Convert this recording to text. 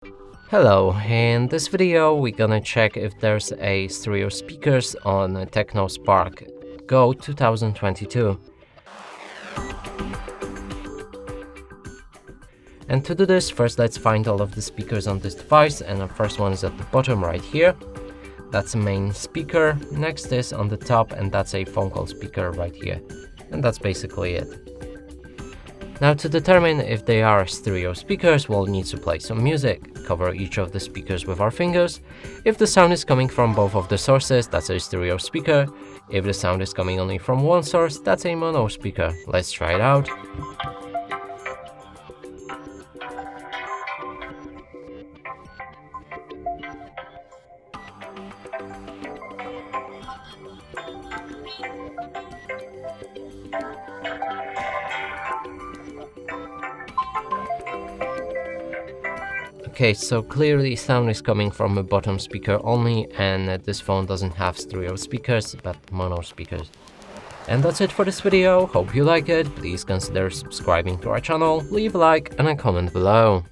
Hello, in this video we're gonna check if there's a stereo speakers on Tecno Spark Go 2022. And to do this, first let's find all of the speakers on this device, and the first one is at the bottom right here. That's a main speaker. Next is on the top, and that's a phone call speaker right here. And that's basically it. Now, to determine if they are stereo speakers, we'll need to play some music, cover each of the speakers with our fingers. If the sound is coming from both of the sources, that's a stereo speaker. If the sound is coming only from one source, that's a mono speaker. Let's try it out. Okay, so clearly sound is coming from a bottom speaker only, and this phone doesn't have stereo speakers, but mono speakers. And that's it for this video. Hope you like it. Please consider subscribing to our channel, leave a like and a comment below.